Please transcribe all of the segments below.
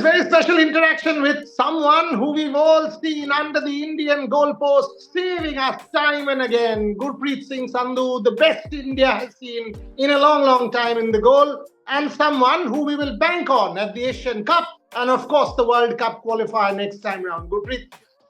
very special interaction with someone who we've all seen under the Indian goalpost, saving us time and again. Gurpreet Singh Sandhu, the best India has seen in a long, long time in the goal, and someone who we will bank on at the Asian Cup and, of course, the World Cup qualifier next time round. Gurpreet,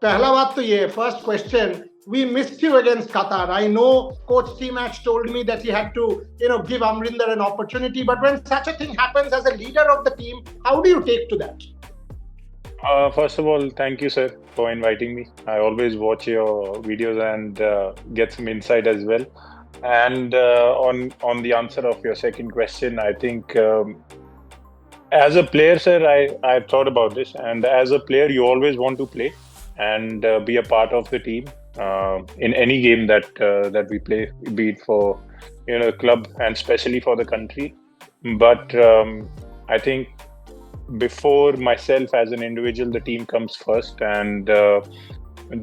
पहला बात तो ये first question. We missed you against Qatar. I know Coach Stimac told me that he had to, give Amrinder an opportunity. But when such a thing happens as a leader of the team, how do you take to that? First of all, thank you, sir, for inviting me. I always watch your videos and get some insight as well. And on the answer of your second question, I think as a player, sir, I thought about this. And as a player, you always want to play and be a part of the team. In any game that we play, be it for club and especially for the country. But I think before myself as an individual, the team comes first, and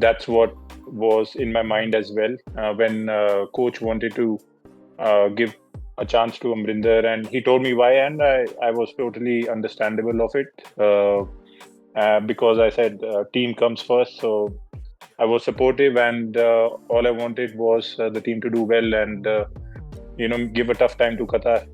that's what was in my mind as well when coach wanted to give a chance to Amrinder, and he told me why, and I was totally understandable of it because I said team comes first, so I was supportive, and all I wanted was the team to do well and give a tough time to Qatar.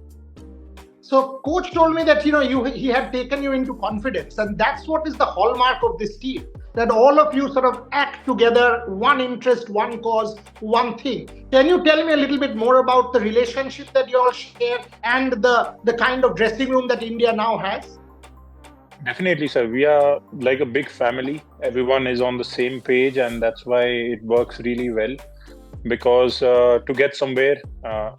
So coach told me that he had taken you into confidence, and that's what is the hallmark of this team, that all of you sort of act together, one interest, one cause, one thing. Can you tell me a little bit more about the relationship that you all share and the kind of dressing room that India now has? Definitely, sir. We are like a big family. Everyone is on the same page, and that's why it works really well. Because to get somewhere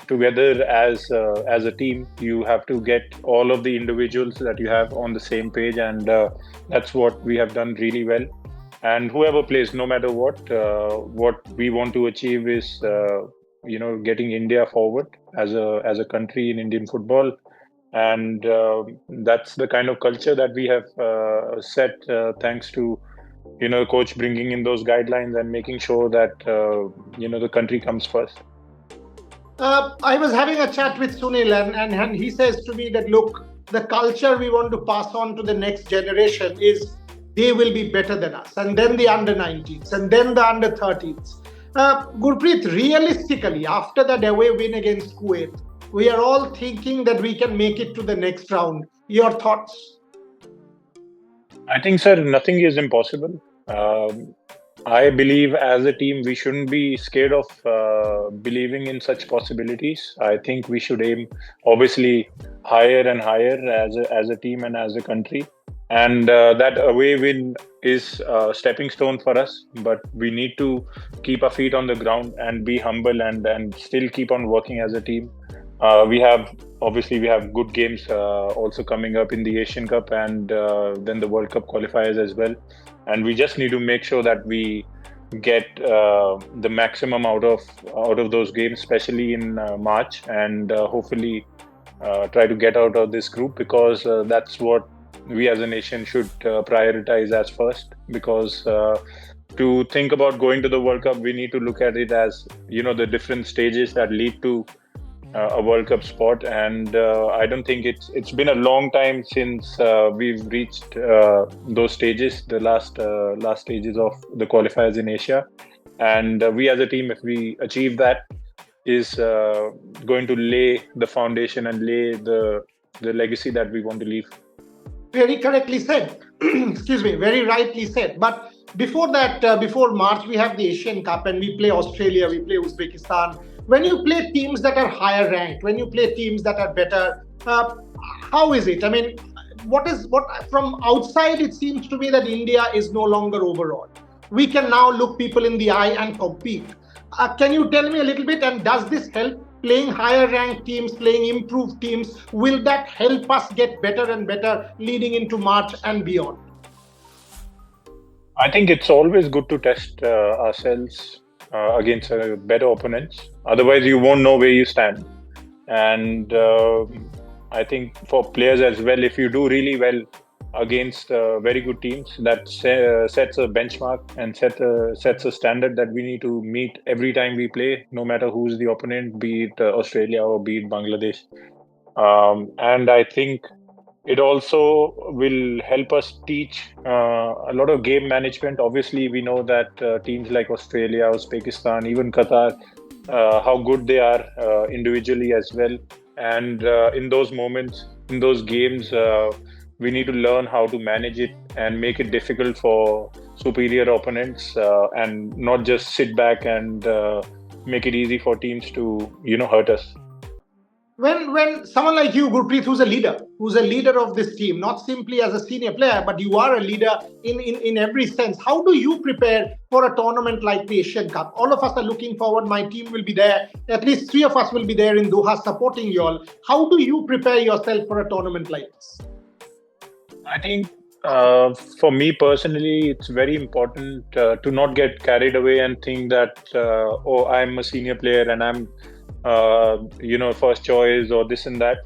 together as a team, you have to get all of the individuals that you have on the same page, and that's what we have done really well. And whoever plays, no matter what we want to achieve is getting India forward as a country in Indian football. And that's the kind of culture that we have set thanks to coach bringing in those guidelines and making sure that the country comes first. I was having a chat with Sunil, and he says to me that, look, the culture we want to pass on to the next generation is they will be better than us, and then the under-19s, and then the under-13s. Gurpreet, realistically, after that away win against Kuwait, we are all thinking that we can make it to the next round. Your thoughts? I think, sir, nothing is impossible. I believe as a team, we shouldn't be scared of believing in such possibilities. I think we should aim, obviously, higher and higher as a team and as a country. And that away win is a stepping stone for us. But we need to keep our feet on the ground and be humble and still keep on working as a team. We have good games also coming up in the Asian Cup and then the World Cup qualifiers as well. And we just need to make sure that we get the maximum out of those games, especially in March, and hopefully try to get out of this group, because that's what we as a nation should prioritize as first. Because to think about going to the World Cup, we need to look at it as the different stages that lead to a World Cup spot, and I don't think it's been a long time since we've reached those stages, the last stages of the qualifiers in Asia. And we as a team, if we achieve that, is going to lay the foundation and lay the legacy that we want to leave. Very correctly said. Excuse me, very rightly said. But before that, before March, we have the Asian Cup, and we play Australia, we play Uzbekistan. When you play teams that are higher ranked, when you play teams that are better, how is it? I mean, what from outside, it seems to me that India is no longer overall. We can now look people in the eye and compete. Can you tell me a little bit, and does this help? Playing higher ranked teams, playing improved teams, will that help us get better and better leading into March and beyond? I think it's always good to test ourselves against better opponents. Otherwise, you won't know where you stand. And I think for players as well, if you do really well against very good teams, that sets a benchmark and sets a standard that we need to meet every time we play, no matter who's the opponent, be it Australia or be it Bangladesh. And I think It also will help us teach a lot of game management. Obviously, we know that teams like Australia, Uzbekistan, even Qatar, how good they are individually as well. And in those moments, in those games, we need to learn how to manage it and make it difficult for superior opponents, and not just sit back and make it easy for teams to, hurt us. When someone like you, Gurpreet, who's a leader of this team, not simply as a senior player, but you are a leader in every sense. How do you prepare for a tournament like the Asian Cup? All of us are looking forward. My team will be there. At least three of us will be there in Doha supporting you all. How do you prepare yourself for a tournament like this? I think for me personally, it's very important to not get carried away and think that, oh, I'm a senior player and I'm, first choice or this and that.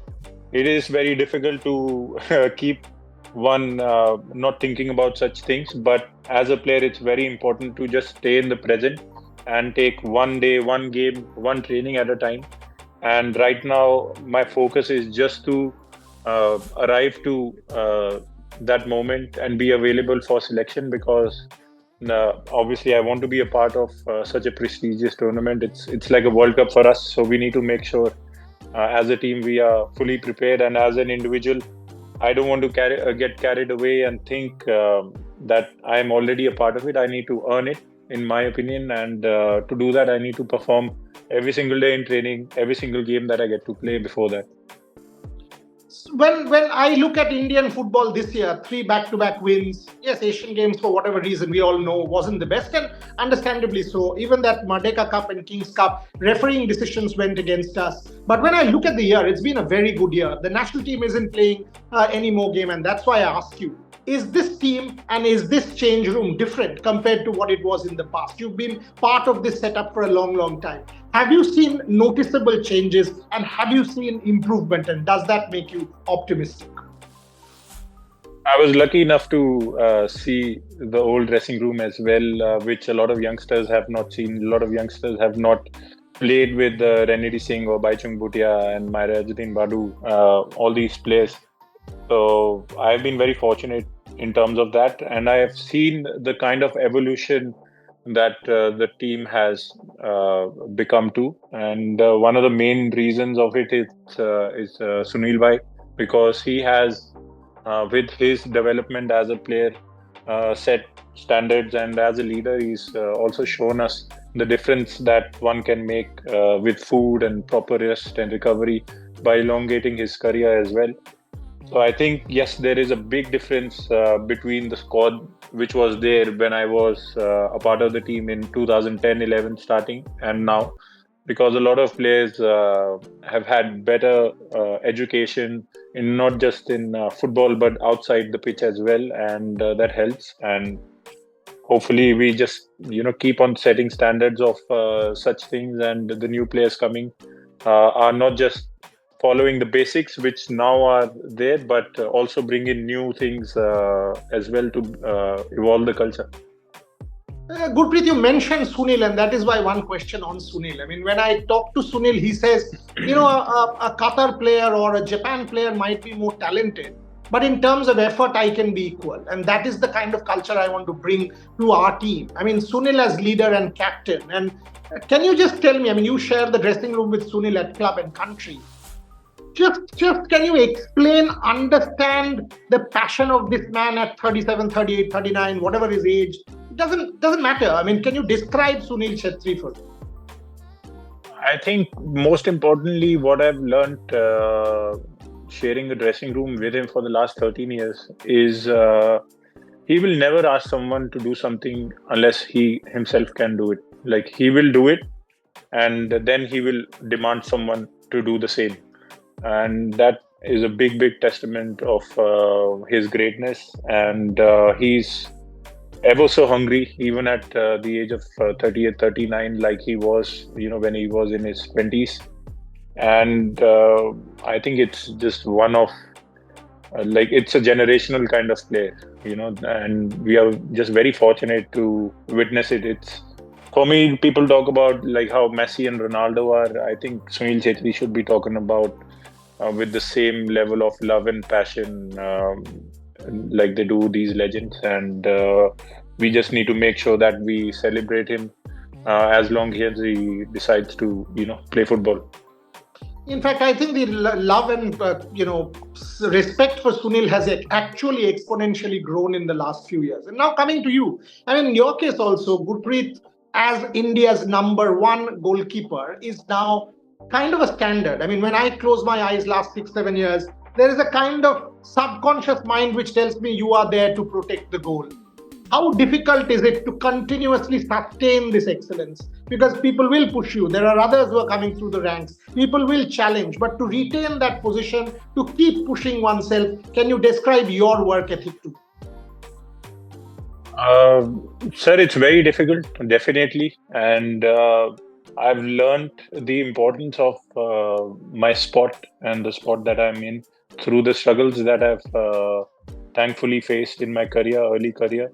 It is very difficult to keep one not thinking about such things. But as a player, it's very important to just stay in the present and take one day, one game, one training at a time. And right now, my focus is just to arrive to that moment and be available for selection, because obviously I want to be a part of such a prestigious tournament. It's like a World Cup for us, so we need to make sure as a team we are fully prepared, and as an individual, I don't want to get carried away and think that I am already a part of it. I need to earn it, in my opinion, and to do that, I need to perform every single day in training, every single game that I get to play before that. When I look at Indian football this year, 3 back-to-back wins. Yes, Asian Games, for whatever reason we all know, wasn't the best, and understandably so. Even that Merdeka Cup and Kings Cup, refereeing decisions went against us. But when I look at the year, it's been a very good year. The national team isn't playing any more game, and that's why I ask you, is this team and is this change room different compared to what it was in the past? You've been part of this setup for a long, long time. Have you seen noticeable changes, and have you seen improvement, and does that make you optimistic? I was lucky enough to see the old dressing room as well, which a lot of youngsters have not seen. A lot of youngsters have not played with Renedy Singh or Baichung Bhutia and Mairajuddin Badu, all these players. So I've been very fortunate in terms of that, and I have seen the kind of evolution that the team has become to. And one of the main reasons of it is Sunil bhai, because he has, with his development as a player, set standards, and as a leader, he's also shown us the difference that one can make with food and proper rest and recovery by elongating his career as well. So I think, yes, there is a big difference between the squad which was there when I was a part of the team in 2010-11 starting and now, because a lot of players have had better education, in not just in football but outside the pitch as well, and that helps. And hopefully we just keep on setting standards of such things, and the new players coming are not just following the basics which now are there, but also bring in new things as well to evolve the culture. Gurpreet, you mentioned Sunil, and that is why one question on Sunil. I mean, when I talk to Sunil, he says, a Qatar player or a Japan player might be more talented, but in terms of effort, I can be equal. And that is the kind of culture I want to bring to our team. I mean, Sunil as leader and captain. And can you just tell me, I mean, you share the dressing room with Sunil at club and country. Just can you explain, understand the passion of this man at 37, 38, 39, whatever his age? It doesn't matter. I mean, can you describe Sunil Chhetri for me? I think most importantly, what I've learned sharing a dressing room with him for the last 13 years is he will never ask someone to do something unless he himself can do it. Like, he will do it, and then he will demand someone to do the same. And that is a big testament of his greatness. And he's ever so hungry, even at the age of 38, 39, like he was, when he was in his 20s. And I think it's just one of, it's a generational kind of player, and we are just very fortunate to witness it. It's, for me, people talk about like how Messi and Ronaldo are. I think Sunil Chhetri should be talking about with the same level of love and passion like they do these legends. And we just need to make sure that we celebrate him as long as he decides to, play football. In fact, I think the love and respect for Sunil has actually exponentially grown in the last few years. And now coming to you, I mean, in your case also, Gurpreet, as India's number one goalkeeper, is now kind of a standard. I mean, when I close my eyes last 6-7 years, there is a kind of subconscious mind which tells me you are there to protect the goal. How difficult is it to continuously sustain this excellence? Because people will push you. There are others who are coming through the ranks. People will challenge. But to retain that position, to keep pushing oneself, can you describe your work ethic too? Sir, it's very difficult, definitely. And I've learned the importance of my sport and the sport that I'm in through the struggles that I've thankfully faced in my career, early career.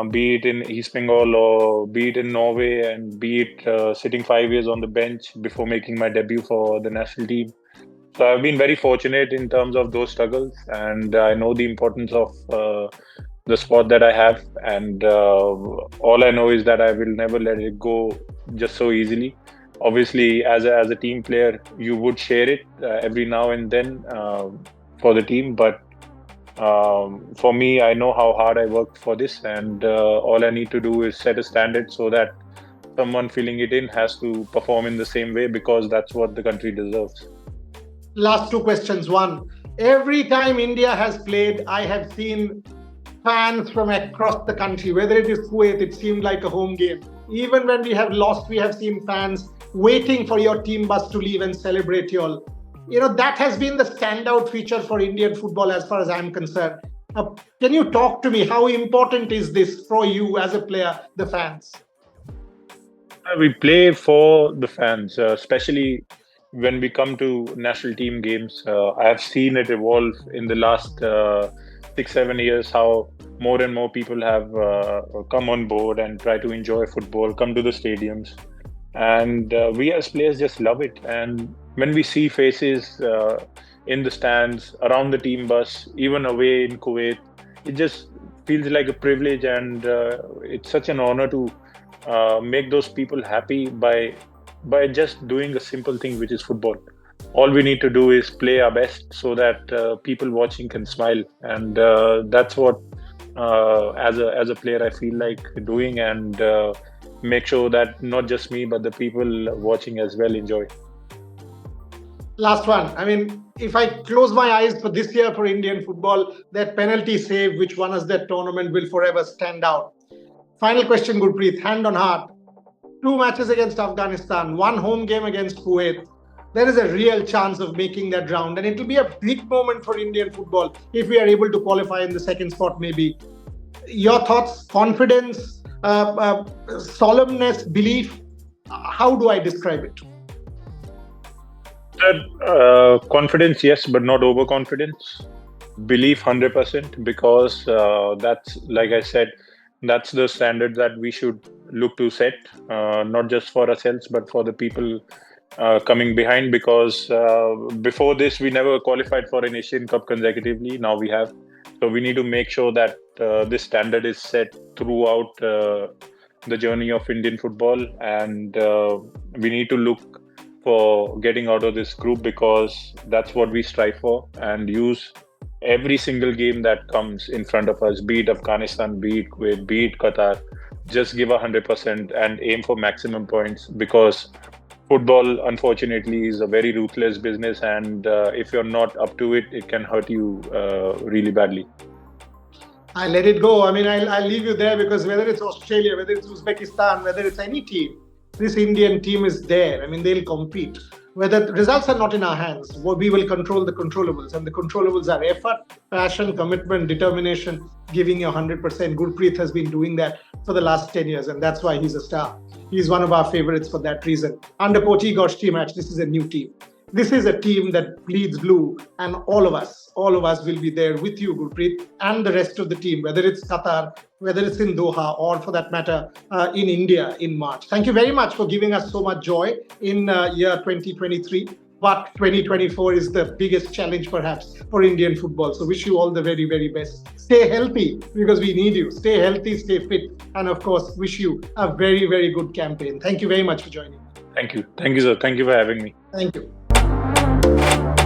Be it in East Bengal or be it in Norway, and be it sitting 5 years on the bench before making my debut for the national team. So I've been very fortunate in terms of those struggles, and I know the importance of the sport that I have. And all I know is that I will never let it go just so easily. Obviously, as a team player, you would share it every now and then for the team, but for me, I know how hard I worked for this, and all I need to do is set a standard so that someone filling it in has to perform in the same way, because that's what the country deserves. Last two questions. One, every time India has played, I have seen fans from across the country, whether it is Kuwait, it seemed like a home game. Even when we have lost, we have seen fans waiting for your team bus to leave and celebrate you all. That has been the standout feature for Indian football as far as I'm concerned. Can you talk to me? How important is this for you as a player, the fans? We play for the fans, especially when we come to national team games. I have seen it evolve in the last 6-7 years, how more and more people have come on board and try to enjoy football, come to the stadiums. And we as players just love it. And when we see faces in the stands, around the team bus, even away in Kuwait, it just feels like a privilege, and it's such an honor to make those people happy by just doing a simple thing, which is football. All we need to do is play our best so that people watching can smile, and that's what as a player I feel like doing, and make sure that not just me but the people watching as well enjoy. Last one. I mean, if I close my eyes for this year for Indian football, that penalty save which won us that tournament will forever stand out. Final question, Gurpreet, hand on heart. 2 matches against Afghanistan, 1 home game against Kuwait. There is a real chance of making that round, and it will be a big moment for Indian football if we are able to qualify in the second spot maybe. Your thoughts, confidence, solemnness, belief, how do I describe it? Confidence, yes, but not overconfidence. Belief, 100%, because that's, like I said, that's the standard that we should look to set, not just for ourselves, but for the people coming behind. Because before this, we never qualified for an Asian Cup consecutively. Now we have. So we need to make sure that this standard is set throughout the journey of Indian football. And we need to look for getting out of this group, because that's what we strive for, and use every single game that comes in front of us, be it Afghanistan, be it Kuwait, be it Qatar. Just give 100% and aim for maximum points, because football, unfortunately, is a very ruthless business, and if you're not up to it, it can hurt you really badly. I let it go. I mean, I'll leave you there, because whether it's Australia, whether it's Uzbekistan, whether it's any team, this Indian team is there. I mean, they'll compete. Whether the results are not in our hands, we will control the controllables. And the controllables are effort, passion, commitment, determination, giving your 100%. Gurpreet has been doing that for the last 10 years, and that's why he's a star. He's one of our favorites for that reason. Under coach Igor Stimac, this is a new team. This is a team that bleeds blue, and all of us will be there with you, Gurpreet, and the rest of the team, whether it's Qatar, whether it's in Doha, or for that matter, in India in March. Thank you very much for giving us so much joy in year 2023. but 2024 is the biggest challenge perhaps for Indian football. So wish you all the very, very best. Stay healthy because we need you. Stay healthy, stay fit. And of course, wish you a very, very good campaign. Thank you very much for joining. Thank you. Thank you, sir. Thank you for having me. Thank you.